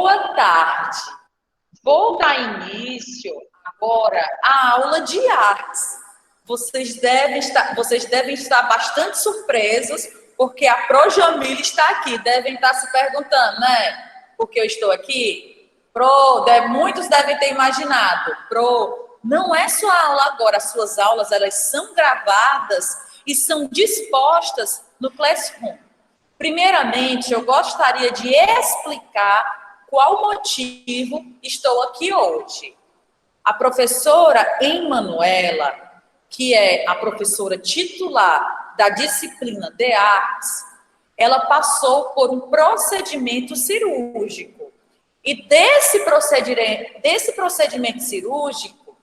Boa tarde. Vou dar início agora à aula de artes. Vocês devem estar bastante surpresos, porque a Pro Jamile está aqui. Devem estar se perguntando, né? Por que eu estou aqui? Muitos devem ter imaginado. Não é sua aula agora. As suas aulas, elas são gravadas e são dispostas no Classroom. Primeiramente, eu gostaria de explicar qual motivo estou aqui hoje. A professora Emanuela, que é a professora titular da disciplina de artes, ela passou por um procedimento cirúrgico. E desse procedimento cirúrgico,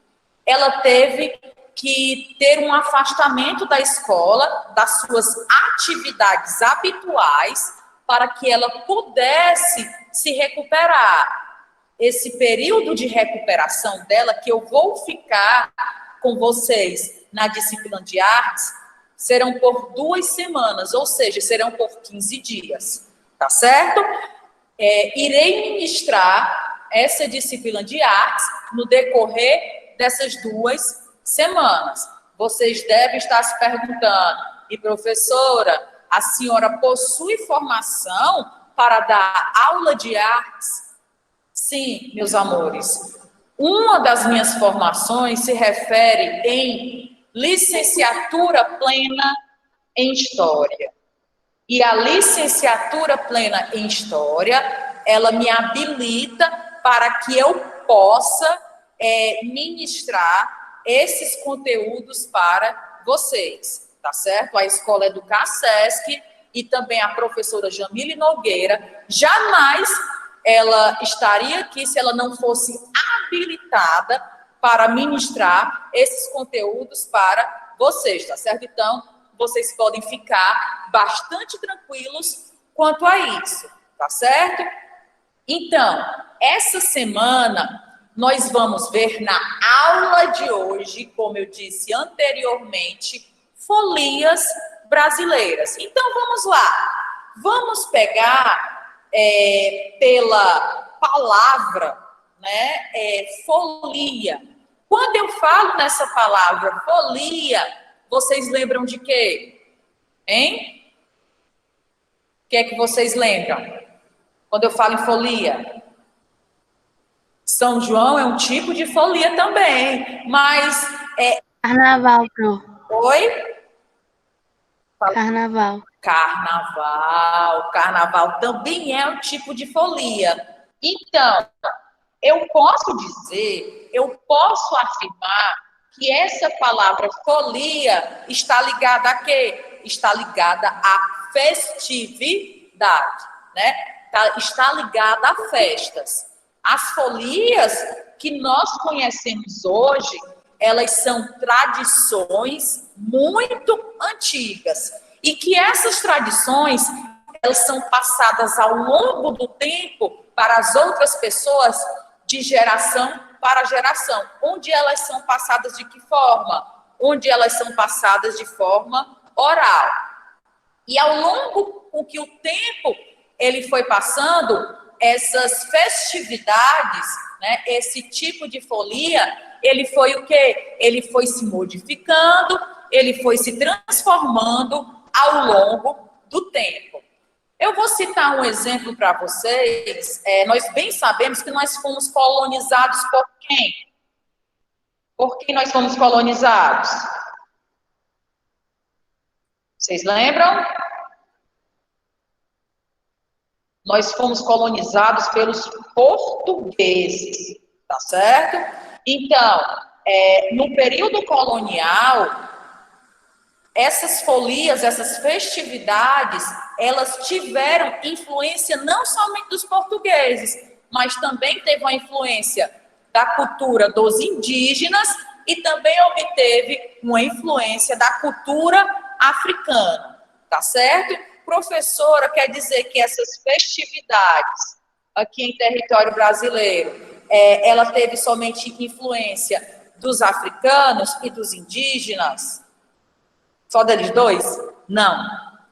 ela teve que ter um afastamento da escola, das suas atividades habituais, para que ela pudesse se recuperar. Esse período de recuperação dela, que eu vou ficar com vocês na disciplina de artes, serão por 2 semanas, ou seja, serão por 15 dias, tá certo? Irei ministrar essa disciplina de artes no decorrer dessas 2 semanas. Vocês devem estar se perguntando, e professora, a senhora possui formação para dar aula de artes? Sim, meus amores. Uma das minhas formações se refere em licenciatura plena em História. E a licenciatura plena em História, ela me habilita para que eu possa ministrar esses conteúdos para vocês, tá certo? A Escola Educar Sesc e também a professora Jamile Nogueira, jamais ela estaria aqui se ela não fosse habilitada para ministrar esses conteúdos para vocês, tá certo? Então, vocês podem ficar bastante tranquilos quanto a isso, tá certo? Então, essa semana nós vamos ver na aula de hoje, como eu disse anteriormente, folias brasileiras. Então, vamos lá. Vamos pegar pela palavra, né, folia. Quando eu falo nessa palavra folia, vocês lembram de quê? Hein? O que é que vocês lembram? Quando eu falo em folia? São João é um tipo de folia também, mas Carnaval, Pro. Oi? Carnaval. Carnaval também é um tipo de folia. Então, eu posso afirmar que essa palavra folia está ligada a quê? Está ligada à festividade, né? Está ligada a festas. As folias que nós conhecemos hoje, elas são tradições muito antigas e que essas tradições, elas são passadas ao longo do tempo para as outras pessoas de geração para geração. Onde elas são passadas de que forma? Onde elas são passadas de forma oral. E ao longo com que o tempo ele foi passando, essas festividades, né, esse tipo de folia, ele foi o quê? Ele foi se modificando, ele foi se transformando ao longo do tempo. Eu vou citar um exemplo para vocês. Nós bem sabemos que nós fomos colonizados por quem? Por quem nós fomos colonizados? Vocês lembram? Nós fomos colonizados pelos portugueses, tá certo? Então, no período colonial, essas folias, essas festividades, elas tiveram influência não somente dos portugueses, mas também teve uma influência da cultura dos indígenas e também obteve uma influência da cultura africana, tá certo? Professora, quer dizer que essas festividades aqui em território brasileiro, ela teve somente influência dos africanos e dos indígenas? Só deles dois? Não.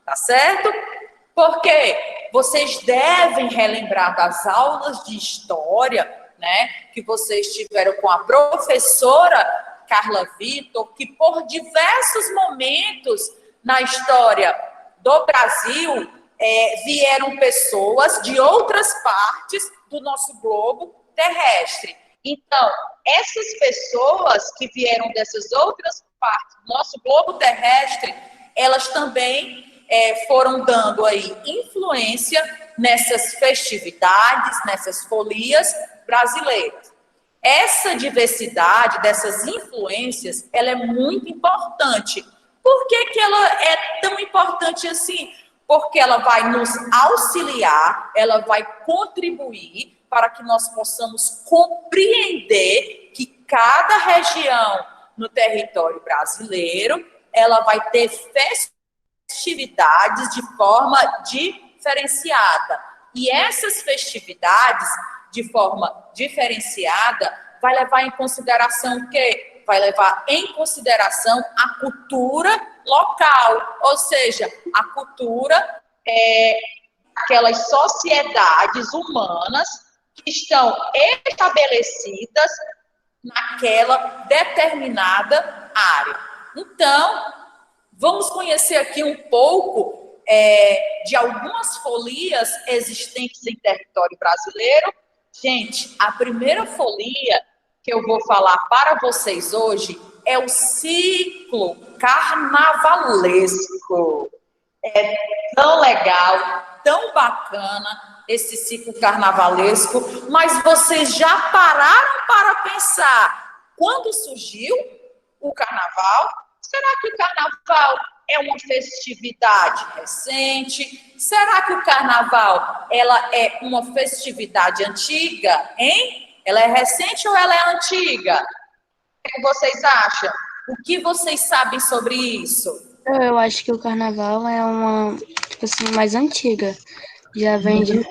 Tá certo? Por quê? vocês devem relembrar das aulas de história, né, que vocês tiveram com a professora Carla Vitor, que por diversos momentos na história do Brasil vieram pessoas de outras partes do nosso globo terrestre. Então, essas pessoas que vieram dessas outras partes do nosso globo terrestre, elas também foram dando aí influência nessas festividades, nessas folias brasileiras. Essa diversidade dessas influências, ela é muito importante. Por que ela é tão importante assim? Porque ela vai nos auxiliar, ela vai contribuir para que nós possamos compreender que cada região no território brasileiro, ela vai ter festividades de forma diferenciada. E essas festividades, de forma diferenciada, vai levar em consideração o quê? Vai levar em consideração a cultura local, ou seja, a cultura aquelas sociedades humanas que estão estabelecidas naquela determinada área. Então, vamos conhecer aqui um pouco de algumas folias existentes em território brasileiro. Gente, a primeira folia que eu vou falar para vocês hoje é o ciclo carnavalesco. É tão legal, tão bacana esse ciclo carnavalesco, mas vocês já pararam para pensar quando surgiu o carnaval? Será que o carnaval é uma festividade recente? Será que o carnaval ela é uma festividade antiga, hein? Ela é recente ou ela é antiga? O que vocês acham? O que vocês sabem sobre isso? Eu acho que o carnaval é uma, tipo assim, mais antiga. Já vem de...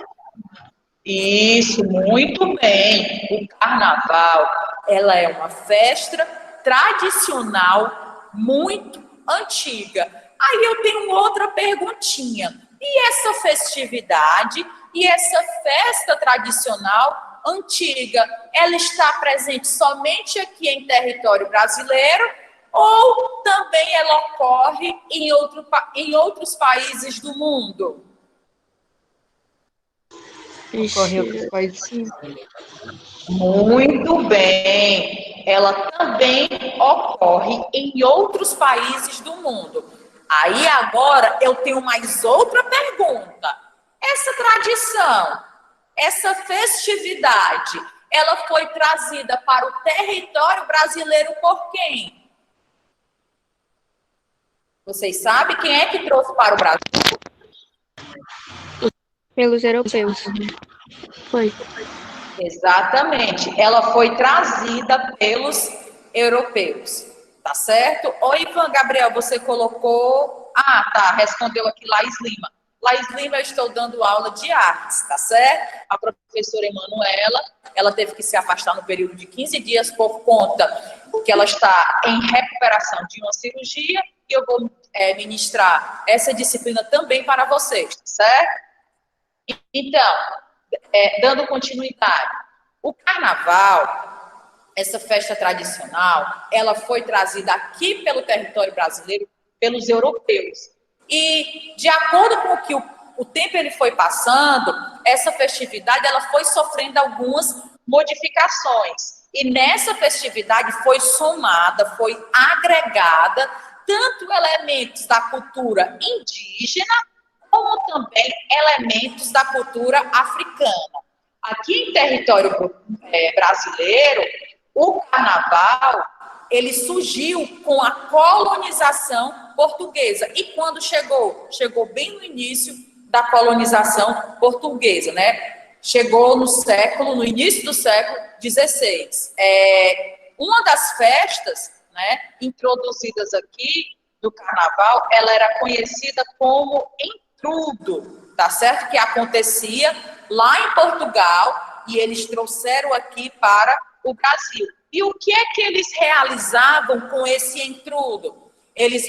Isso, muito bem. O carnaval, ela é uma festa tradicional muito antiga. Aí eu tenho outra perguntinha. E essa festividade e essa festa tradicional antiga, ela está presente somente aqui em território brasileiro ou também ela ocorre em outros países do mundo? Ocorre em outros países. Muito bem. Ela também ocorre em outros países do mundo. Aí agora eu tenho mais outra pergunta. Essa tradição, essa festividade, ela foi trazida para o território brasileiro por quem? Vocês sabem quem é que trouxe para o Brasil? Pelos europeus. Foi. Exatamente. Ela foi trazida pelos europeus. Tá certo? Ô, Ivan Gabriel, você colocou... Ah, tá. Respondeu aqui Laís Lima. Laís Lima, eu estou dando aula de artes, tá certo? A professora Emanuela, ela teve que se afastar no período de 15 dias por conta que ela está em recuperação de uma cirurgia e eu vou ministrar essa disciplina também para vocês, tá certo? Então, dando continuidade, o carnaval, essa festa tradicional, ela foi trazida aqui pelo território brasileiro pelos europeus. E, de acordo com o que o tempo ele foi passando, essa festividade ela foi sofrendo algumas modificações. E nessa festividade foi somada, foi agregada tanto elementos da cultura indígena, como também elementos da cultura africana. Aqui em território brasileiro, o carnaval, ele surgiu com a colonização portuguesa. E quando chegou? Chegou bem no início da colonização portuguesa, né? Chegou no início do século XVI. Uma das festas, né, introduzidas aqui do carnaval, ela era conhecida como entrudo, tá certo? Que acontecia lá em Portugal e eles trouxeram aqui para o Brasil. E o que é que eles realizavam com esse entrudo? Eles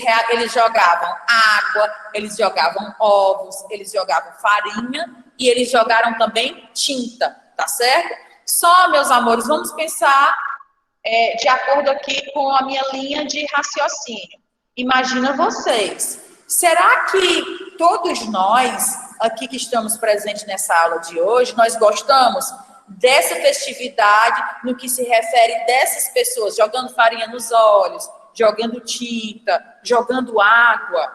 jogavam água, eles jogavam ovos, eles jogavam farinha e eles jogaram também tinta, tá certo? Só, meus amores, vamos pensar de acordo aqui com a minha linha de raciocínio. Imagina vocês, será que todos nós, aqui que estamos presentes nessa aula de hoje, nós gostamos dessa festividade no que se refere dessas pessoas jogando farinha nos olhos, jogando tinta, jogando água?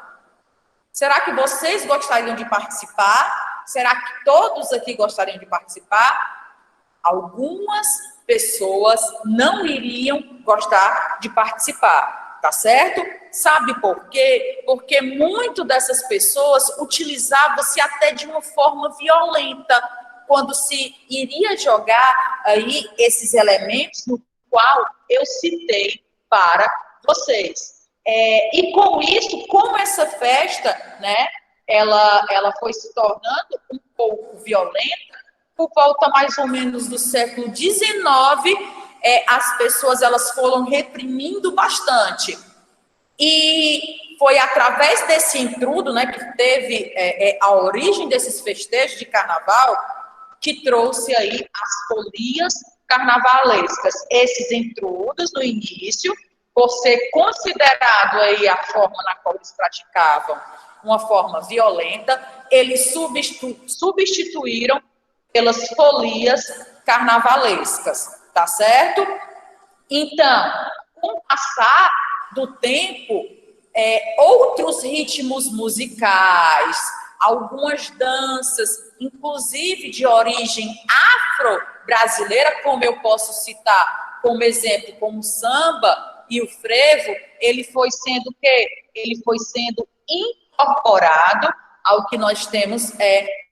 Será que vocês gostariam de participar? Será que todos aqui gostariam de participar? Algumas pessoas não iriam gostar de participar, tá certo? Sabe por quê? Porque muito dessas pessoas utilizavam-se até de uma forma violenta quando se iria jogar aí esses elementos no qual eu citei para vocês. E com isso, como essa festa, né, ela foi se tornando um pouco violenta, por volta mais ou menos do século XIX, as pessoas elas foram reprimindo bastante. E foi através desse intrudo, né, que teve a origem desses festejos de carnaval, que trouxe aí as folias carnavalescas. Esses intrudos, no início, por ser considerado aí a forma na qual eles praticavam uma forma violenta, eles substituíram pelas folias carnavalescas, tá certo? Então, com o passar do tempo, outros ritmos musicais, algumas danças, inclusive de origem afro-brasileira, como eu posso citar como exemplo, como o samba e o frevo, ele foi sendo o quê? Ele foi sendo incorporado ao que nós temos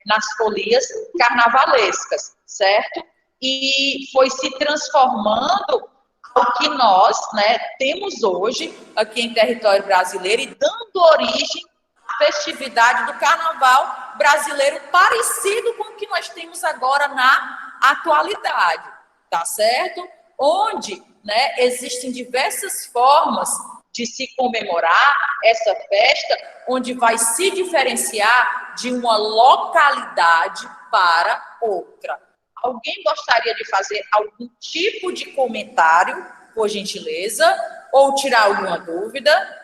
nas folias carnavalescas, certo? E foi se transformando ao que nós, né, temos hoje aqui em território brasileiro e dando origem à festividade do carnaval brasileiro parecido com o que nós temos agora na atualidade, tá certo? Onde, né, existem diversas formas de se comemorar essa festa, onde vai se diferenciar de uma localidade para outra. Alguém gostaria de fazer algum tipo de comentário, por gentileza, ou tirar alguma dúvida?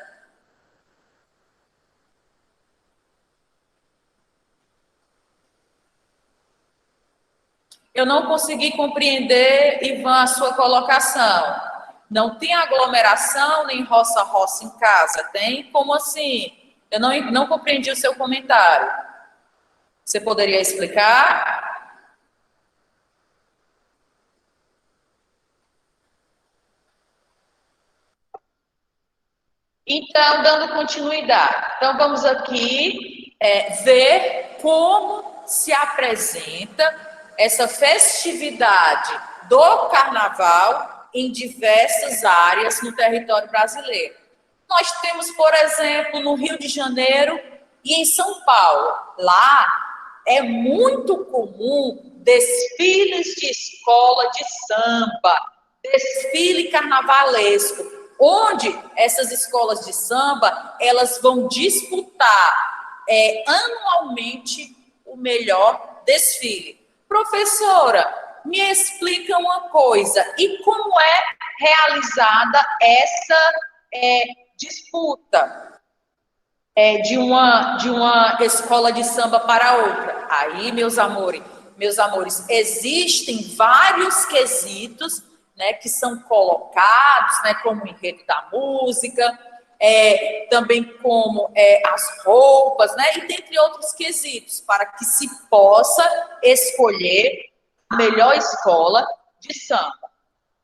Eu não consegui compreender, Ivan, a sua colocação. Não tem aglomeração nem roça-roça em casa, tem? Como assim? Eu não compreendi o seu comentário. Você poderia explicar? Então, dando continuidade. Então, vamos aqui ver como se apresenta essa festividade do carnaval em diversas áreas no território brasileiro. Nós temos, por exemplo, no Rio de Janeiro e em São Paulo. Lá é muito comum desfiles de escola de samba, desfile carnavalesco, onde essas escolas de samba elas vão disputar anualmente o melhor desfile. Professora, me explica uma coisa, e como é realizada essa disputa de uma escola de samba para outra? Aí, meus amores, existem vários quesitos, né, que são colocados, né, como o enredo da música, também como as roupas, né, e dentre outros quesitos, para que se possa escolher a melhor escola de samba.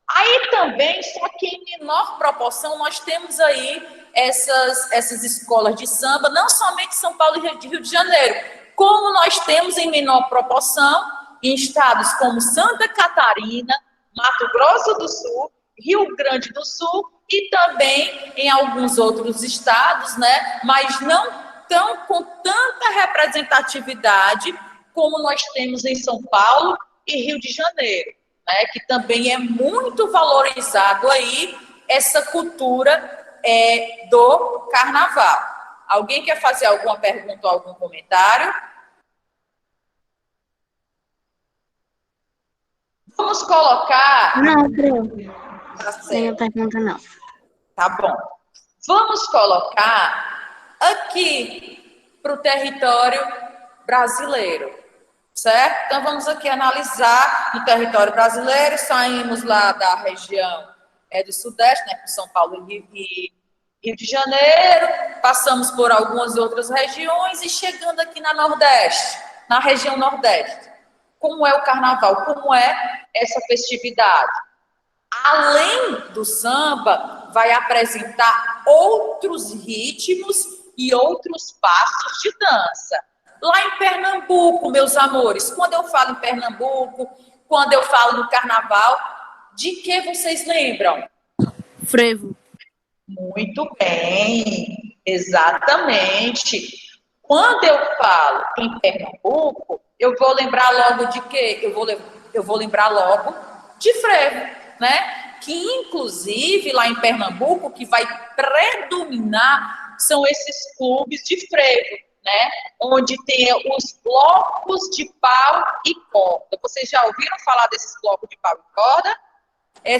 Aí também, só que em menor proporção, nós temos aí essas escolas de samba, não somente São Paulo e Rio de Janeiro, como nós temos em menor proporção em estados como Santa Catarina, Mato Grosso do Sul, Rio Grande do Sul e também em alguns outros estados, né? Mas não tão com tanta representatividade como nós temos em São Paulo e Rio de Janeiro, né? Que também é muito valorizado aí essa cultura do carnaval. Alguém quer fazer alguma pergunta ou algum comentário? Vamos colocar... Não, Breu. Tá Nenhuma certo. pergunta, não. Tá bom. Vamos colocar aqui para o território brasileiro, certo? Então, vamos aqui analisar o território brasileiro. Saímos lá da região do Sudeste, né, com São Paulo e Rio de Janeiro, passamos por algumas outras regiões e chegando aqui na Nordeste, na região Nordeste. Como é o carnaval? Como é essa festividade? Além do samba, vai apresentar outros ritmos e outros passos de dança. Lá em Pernambuco, meus amores, quando eu falo em Pernambuco, quando eu falo no carnaval, de que vocês lembram? Frevo. Muito bem, exatamente. Quando eu falo em Pernambuco, eu vou lembrar logo de quê? Eu vou lembrar logo de frevo, né? Que, inclusive, lá em Pernambuco, o que vai predominar são esses clubes de frevo, né? Onde tem os blocos de pau e corda. Vocês já ouviram falar desses blocos de pau e corda?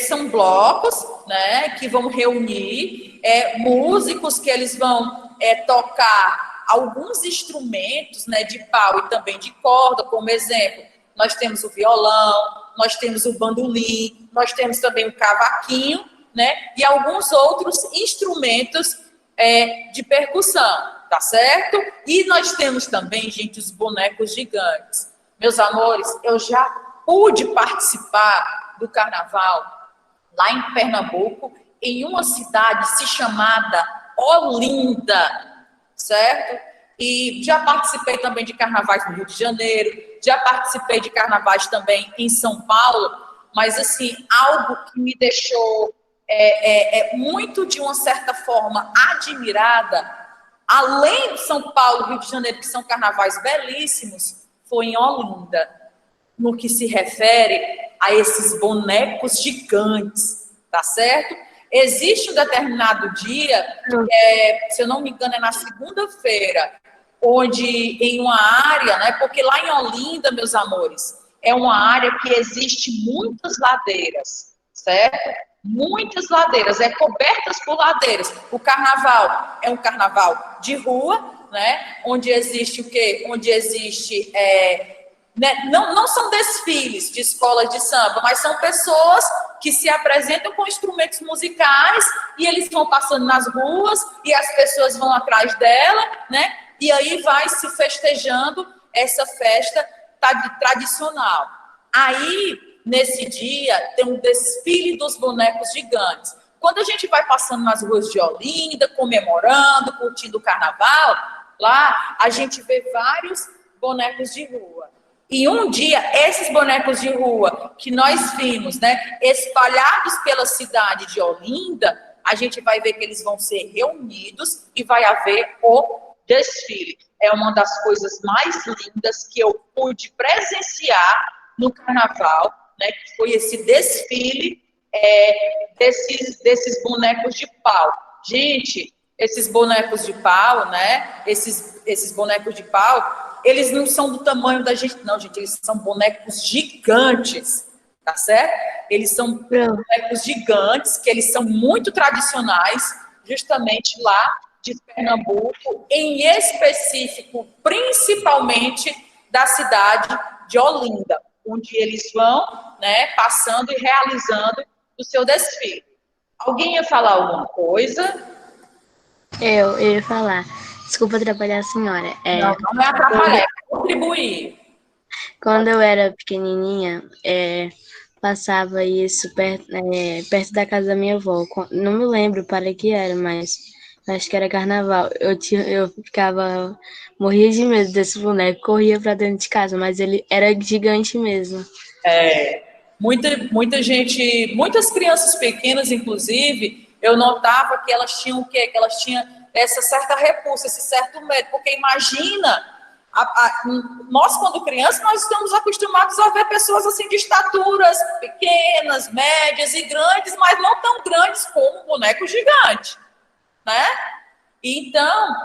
São blocos, né, que vão reunir músicos que eles vão tocar alguns instrumentos, né, de pau e também de corda, como exemplo, nós temos o violão, nós temos o bandolim, nós temos também o cavaquinho, né, e alguns outros instrumentos de percussão, tá certo? E nós temos também, gente, os bonecos gigantes. Meus amores, eu já pude participar do carnaval lá em Pernambuco, em uma cidade chamada Olinda, certo? E já participei também de carnavais no Rio de Janeiro, já participei de carnavais também em São Paulo, mas assim, algo que me deixou muito, de uma certa forma, admirada, além de São Paulo e Rio de Janeiro, que são carnavais belíssimos, foi em Olinda, no que se refere a esses bonecos gigantes, tá certo? Existe um determinado dia, se eu não me engano, é na segunda-feira, onde em uma área, né? Porque lá em Olinda, meus amores, é uma área que existe muitas ladeiras, certo? Muitas ladeiras, cobertas por ladeiras. O carnaval é um carnaval de rua, né? Onde existe o quê? Onde existe né? Não são desfiles de escolas de samba, mas são pessoas que se apresentam com instrumentos musicais e eles vão passando nas ruas e as pessoas vão atrás dela, né? E aí vai se festejando essa festa tradicional. Aí, nesse dia, tem um desfile dos bonecos gigantes. Quando a gente vai passando nas ruas de Olinda, comemorando, curtindo o carnaval, lá a gente vê vários bonecos de rua. E um dia, esses bonecos de rua que nós vimos, né, espalhados pela cidade de Olinda, a gente vai ver que eles vão ser reunidos e vai haver o desfile. É uma das coisas mais lindas que eu pude presenciar no carnaval, né, que foi esse desfile desses bonecos de pau. Gente, esses bonecos de pau, né, esses bonecos de pau, eles não são do tamanho da gente, não, gente. Eles são bonecos gigantes, tá certo? Eles são bonecos gigantes, que eles são muito tradicionais, justamente lá de Pernambuco, em específico, principalmente da cidade de Olinda, onde eles vão, né, passando e realizando o seu desfile. Alguém ia falar alguma coisa? Eu ia falar. Desculpa atrapalhar a senhora. Não é atrapalhar, é contribuir. Quando eu era pequenininha, passava isso perto da casa da minha avó. Não me lembro para que era, mas acho que era carnaval. Eu morria de medo desse boneco, corria para dentro de casa, mas ele era gigante mesmo. Muita gente, muitas crianças pequenas, inclusive, eu notava que elas tinham o quê? Que elas tinham essa certa repulsa, esse certo medo, porque imagina, nós quando crianças, nós estamos acostumados a ver pessoas assim de estaturas pequenas, médias e grandes, mas não tão grandes como um boneco gigante, né? Então,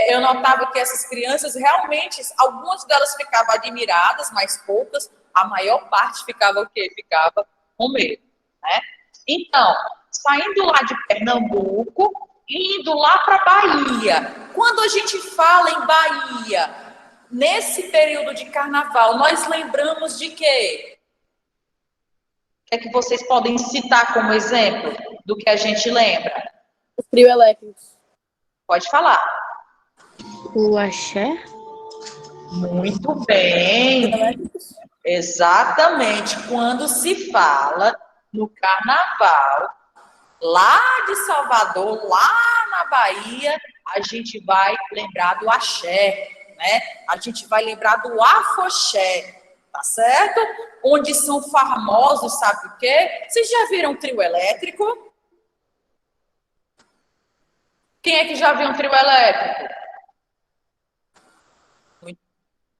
eu notava que essas crianças realmente, algumas delas ficavam admiradas, mas poucas, a maior parte ficava o quê? Ficava com medo, né? Então, saindo lá de Pernambuco, indo lá para Bahia. Quando a gente fala em Bahia, nesse período de carnaval, nós lembramos de quê? O que é que vocês podem citar como exemplo do que a gente lembra? Os trio elétricos. Pode falar. O axé? Muito bem. Exatamente. Quando se fala no carnaval, lá de Salvador, lá na Bahia, a gente vai lembrar do axé, né? A gente vai lembrar do afoxé, tá certo? Onde são famosos, sabe o quê? Vocês já viram trio elétrico? Quem é que já viu um trio elétrico?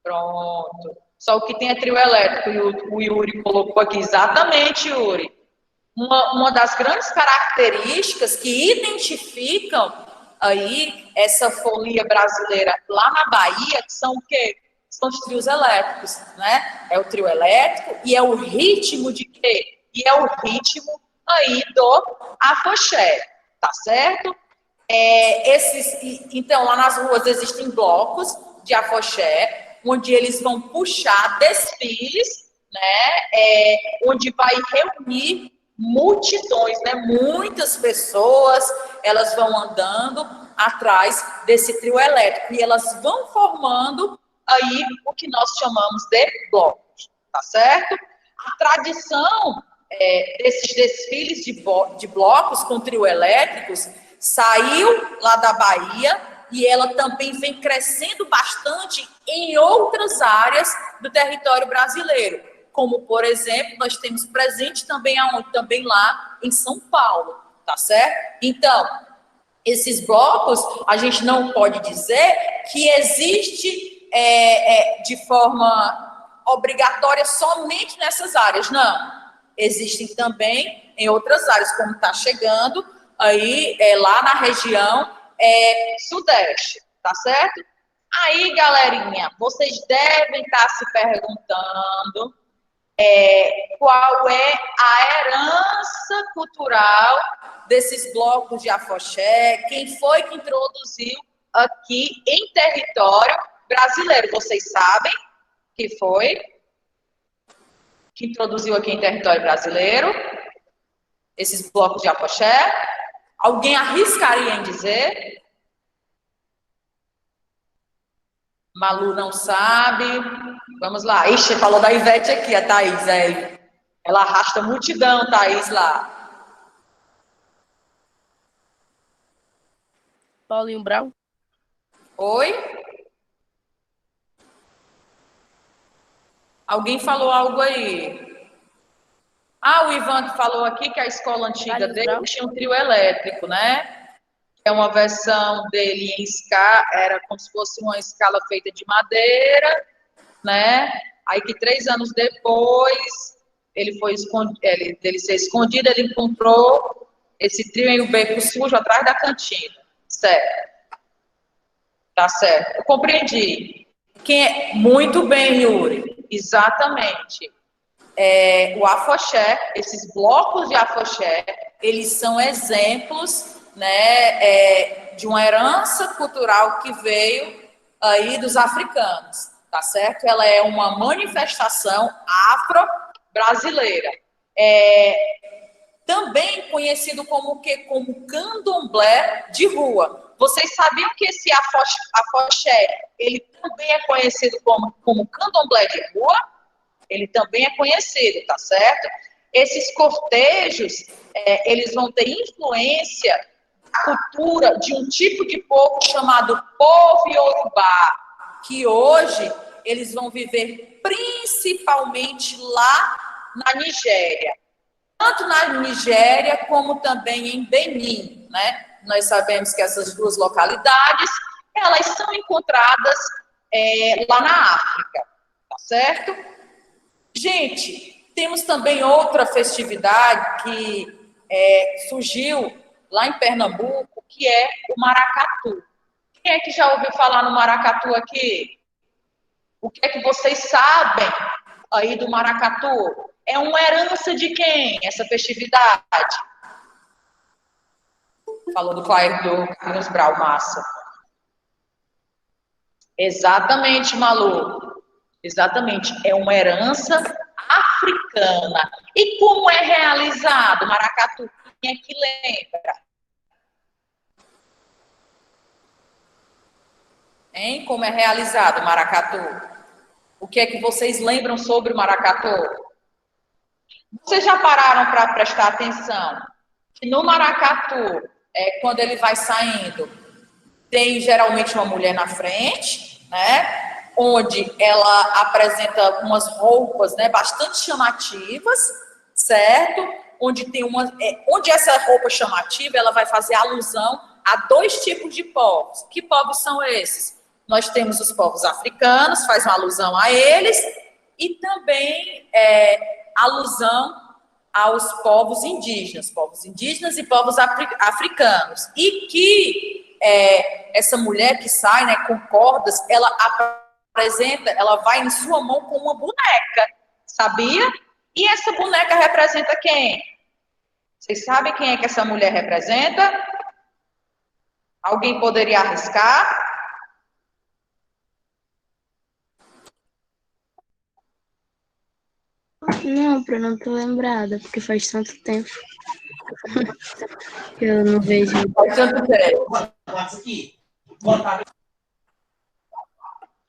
Pronto. Só o que tem é trio elétrico, e o Yuri colocou aqui. Exatamente, Yuri. Uma das grandes características que identificam aí essa folia brasileira lá na Bahia, que são o quê? São os trios elétricos, né? É o trio elétrico e é o ritmo de quê? E é o ritmo aí do afoxé, tá certo? Então, lá nas ruas existem blocos de afoxé, onde eles vão puxar desfiles, né? Onde vai reunir multidões, né? Muitas pessoas, elas vão andando atrás desse trio elétrico e elas vão formando aí o que nós chamamos de blocos, tá certo? A tradição desses desfiles de blocos com trio elétricos saiu lá da Bahia e ela também vem crescendo bastante em outras áreas do território brasileiro, como, por exemplo, nós temos presente também aonde? Também lá em São Paulo, tá certo? Então, esses blocos, a gente não pode dizer que existe de forma obrigatória somente nessas áreas, não. Existem também em outras áreas, como está chegando aí lá na região sudeste, tá certo? Aí, galerinha, vocês devem estar se perguntando qual é a herança cultural desses blocos de afoxé, quem foi que introduziu aqui em território brasileiro. Vocês sabem que foi que introduziu aqui em território brasileiro esses blocos de afoxé? Alguém arriscaria em dizer? Malu não sabe. Vamos lá. Ixi, falou da Ivete aqui, a Thaís. Ela arrasta multidão, Thaís, lá. Paulinho Brau. Oi? Alguém falou algo aí? Ah, o Ivan que falou aqui que a escola antiga dele tinha um trio elétrico, né? É uma versão dele em escala, era como se fosse uma escala feita de madeira, né? Aí que 3 anos depois, ele foi dele ser escondido, ele encontrou esse trio em o beco sujo atrás da cantina. Certo. Tá certo. Eu compreendi. Muito bem, Yuri. Exatamente. O afoxé, esses blocos de afoxé, eles são exemplos, né, de uma herança cultural que veio aí dos africanos, tá certo? Ela é uma manifestação afro-brasileira. Também conhecido como o quê? Como candomblé de rua. Vocês sabiam que esse afoxé, ele também é conhecido como candomblé de rua? Ele também é conhecido, tá certo? Esses cortejos, eles vão ter influência da cultura de um tipo de povo chamado povo iorubá, que hoje eles vão viver principalmente lá na Nigéria. Tanto na Nigéria como também em Benin, né? Nós sabemos que essas duas localidades, elas são encontradas lá na África, tá certo? Gente, temos também outra festividade que surgiu lá em Pernambuco, que é o maracatu. Quem é que já ouviu falar no maracatu aqui? O que é que vocês sabem aí do maracatu? É uma herança de quem, essa festividade? Falou do Carlinhos Brau, massa. Exatamente, Malu. Exatamente. É uma herança africana. E como é realizado o maracatu? Quem é que lembra? Hein? Como é realizado o maracatu? O que é que vocês lembram sobre o maracatu? Vocês já pararam para prestar atenção que no maracatu, quando ele vai saindo, tem geralmente uma mulher na frente, né? Onde ela apresenta umas roupas, né, bastante chamativas, certo? Onde essa roupa chamativa, ela vai fazer alusão a dois tipos de povos. Que povos são esses? Nós temos os povos africanos, faz uma alusão a eles, e também alusão aos povos indígenas e povos africanos. E que essa mulher que sai, né, com cordas, ela apresenta, ela vai em sua mão com uma boneca, sabia? E essa boneca representa quem? Vocês sabem quem é que essa mulher representa? Alguém poderia arriscar? Não, eu não tô lembrada, porque faz tanto tempo que eu não vejo. Faz tanto tempo.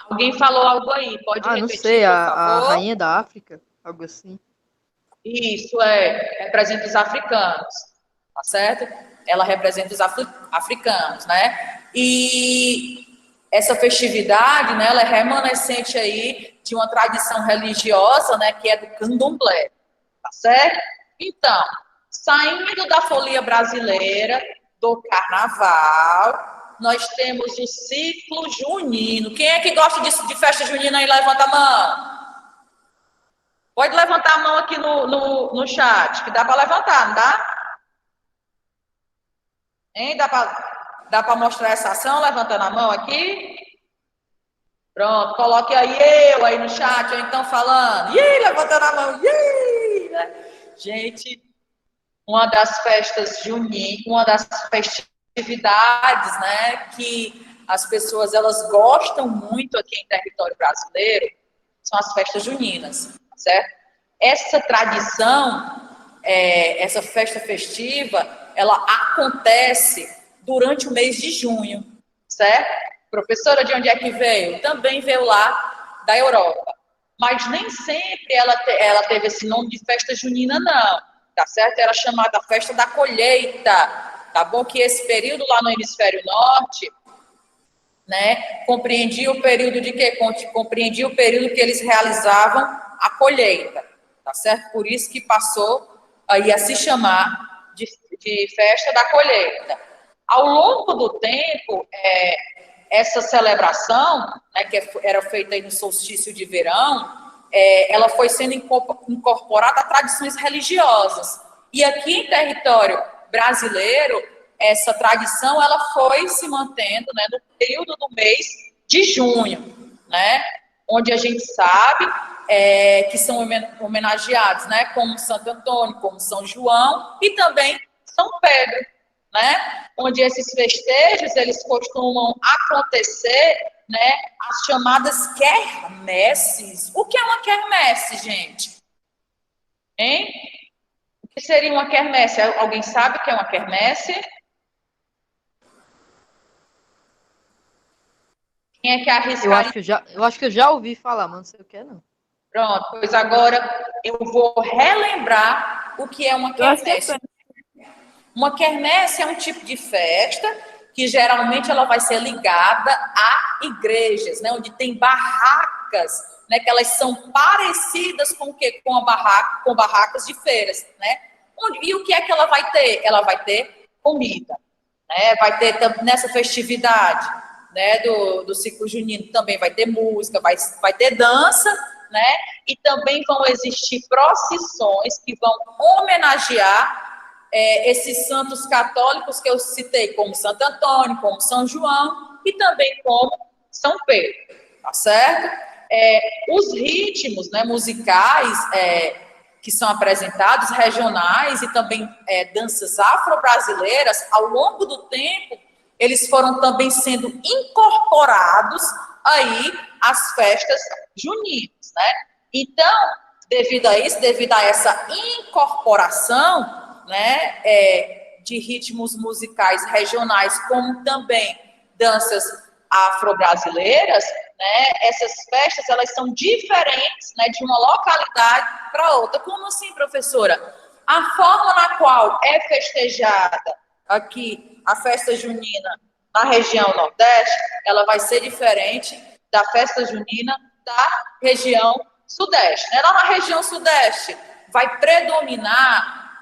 Alguém falou algo aí, pode repetir, não sei, por a favor? rainha da África, algo assim. Isso, representa os africanos, tá certo? Ela representa os africanos, né? E essa festividade, né, ela é remanescente aí de uma tradição religiosa, né, que é do candomblé, tá certo? Então, saindo da folia brasileira, do carnaval, nós temos o ciclo junino. Quem é que gosta de festa junina aí? Levanta a mão. Pode levantar a mão aqui no chat, que dá para levantar, não dá? Hein? Dá para mostrar essa ação, levantando a mão aqui? Pronto, coloque eu aí no chat, ou então falando, levantando a mão, Gente, uma das festas juninas, uma das festividades, né, que as pessoas, elas gostam muito aqui em território brasileiro, são as festas juninas, certo? Essa tradição, essa festa festiva, ela acontece durante o mês de junho, certo? Professora, de onde é que veio? Também veio lá da Europa. Mas nem sempre ela teve esse nome de festa junina, não. Tá certo? Era chamada festa da colheita. Tá bom? Que esse período lá no hemisfério norte, né, compreendia o período de quê? Compreendia o período que eles realizavam a colheita. Tá certo? Por isso que passou aí a se chamar de festa da colheita. Ao longo do tempo, essa celebração, né, que era feita aí no solstício de verão, ela foi sendo incorporada a tradições religiosas. E aqui em território brasileiro, essa tradição ela foi se mantendo, né, no período do mês de junho, né, onde a gente sabe que são homenageados, né, como Santo Antônio, como São João e também São Pedro, né, onde esses festejos eles costumam acontecer, né, as chamadas quermesses. O que é uma quermesse, gente? Hein? O que seria uma quermesse? Alguém sabe o que é uma quermesse? Quem é que arrisca? Eu acho que eu já ouvi falar, mas não sei o que é, não. Pronto, pois agora eu vou relembrar o que é uma quermesse. Uma quermesse é um tipo de festa que geralmente ela vai ser ligada a igrejas, né, onde tem barracas, né, que elas são parecidas com o quê? Com barracas de feiras, né? E o que é que ela vai ter? Ela vai ter comida, né? Vai ter nessa festividade, né, do ciclo junino também vai ter música, vai ter dança, né? E também vão existir procissões que vão homenagear esses santos católicos que eu citei, como Santo Antônio, como São João e também como São Pedro, tá certo? Os ritmos, né, musicais que são apresentados, regionais e também danças afro-brasileiras, ao longo do tempo, eles foram também sendo incorporados aí às festas juninas, né? Então, devido a isso, devido a essa incorporação, né, de ritmos musicais regionais, como também danças afro-brasileiras, né, essas festas, elas são diferentes, né, de uma localidade para outra. Como assim, professora? A forma na qual é festejada aqui a festa junina na região Nordeste, ela vai ser diferente da festa junina da região Sudeste. Né? Lá na região Sudeste vai predominar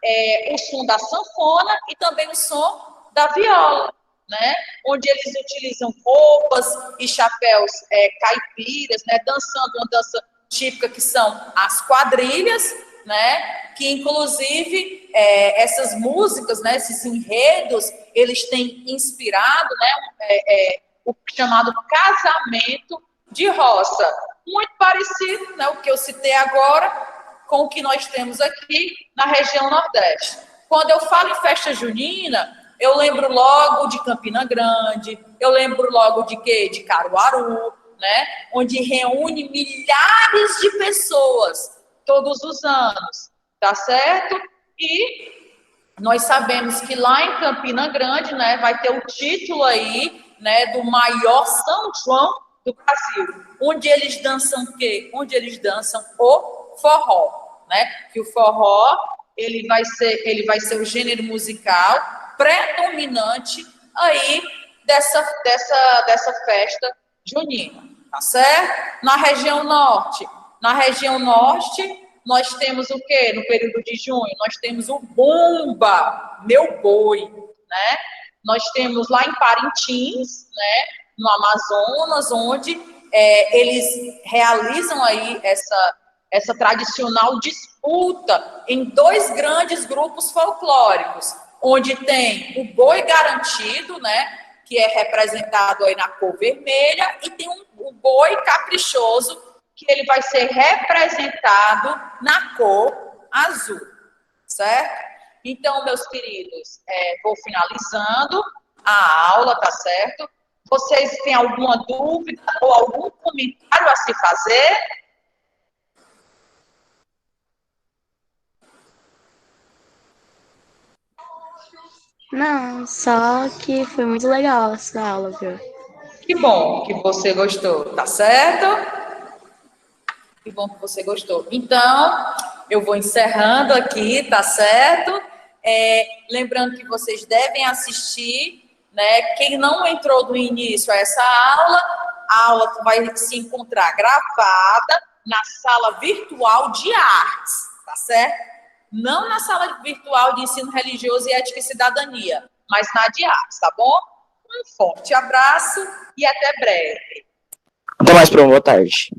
o som da sanfona e também o som da viola, né? Onde eles utilizam roupas e chapéus caipiras, né? Dançando uma dança típica que são as quadrilhas, né? Que inclusive essas músicas, né? Esses enredos, eles têm inspirado, né? O chamado casamento de roça, muito parecido, né? O que eu citei agora com o que nós temos aqui na região Nordeste. Quando eu falo em festa junina, eu lembro logo de Campina Grande, eu lembro logo de quê? De Caruaru, né? Onde reúne milhares de pessoas todos os anos, tá certo? E nós sabemos que lá em Campina Grande, né, vai ter o título aí, né, do maior São João do Brasil, onde eles dançam o quê? Onde eles dançam o forró, né? Que o forró, ele vai ser o gênero musical predominante aí dessa festa junina, tá certo? Na região norte, nós temos o quê? No período de junho, nós temos o Bumba, meu boi, né? Nós temos lá em Parintins, né? No Amazonas, onde eles realizam aí essa tradicional disputa em dois grandes grupos folclóricos, onde tem o boi garantido, né, que é representado aí na cor vermelha, e tem o boi caprichoso, que ele vai ser representado na cor azul, certo? Então, meus queridos, vou finalizando a aula, tá certo? Vocês têm alguma dúvida ou algum comentário a se fazer? Não, só que foi muito legal essa aula, viu? Que bom que você gostou, tá certo? Que bom que você gostou. Então, eu vou encerrando aqui, tá certo? Lembrando que vocês devem assistir, né? Quem não entrou do início a essa aula, a aula vai se encontrar gravada na sala virtual de artes, tá certo? Não na sala virtual de ensino religioso e ética e cidadania, mas na de artes, tá bom? Um forte abraço e até breve. Até mais, Bruno. Boa tarde.